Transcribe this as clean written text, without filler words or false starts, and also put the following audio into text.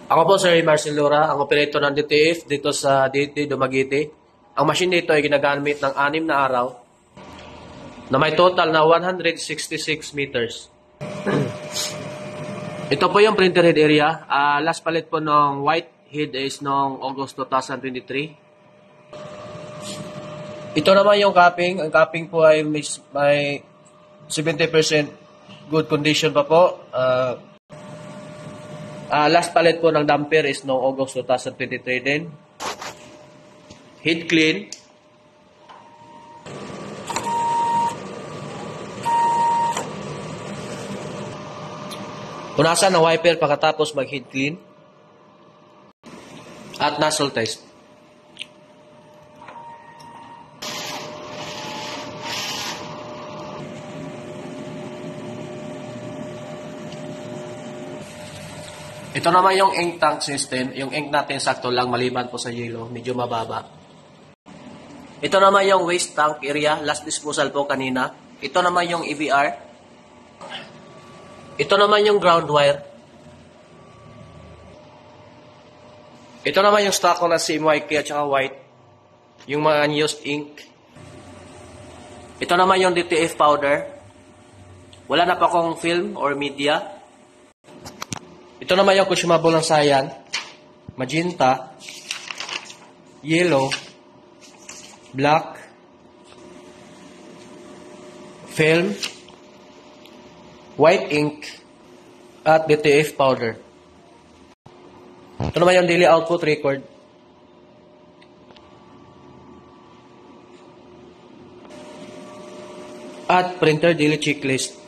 Ako po si Marcel Lora, ang operator ng DTF dito sa DT Dumaguete. Ang machine dito ay ginagamit ng 6 na araw na may total na 166 meters. Ito po yung printer head area. Last palit po ng white head is noong August 2023. Ito naman yung capping. Ang capping po ay may 70% good condition pa po. Last palit po ng damper is noong August 2023 din. Head clean. Punasan ng wiper pagkatapos mag-head clean. At nozzle test. Ito naman yung ink tank system. Yung ink natin sakto lang maliban po sa yellow. Medyo mababa. Ito naman yung waste tank area. Last disposal po kanina. Ito naman yung EVR. Ito naman yung ground wire. Ito naman yung stock ko na CMYK at saka white. Yung mga unused ink. Ito naman yung DTF powder. Wala na pa akong film or media. Ito naman yung consumable ng cyan. Magenta. Yellow. Black. Film. White ink. At DTF powder. Ito naman yung daily output record. At printer daily checklist.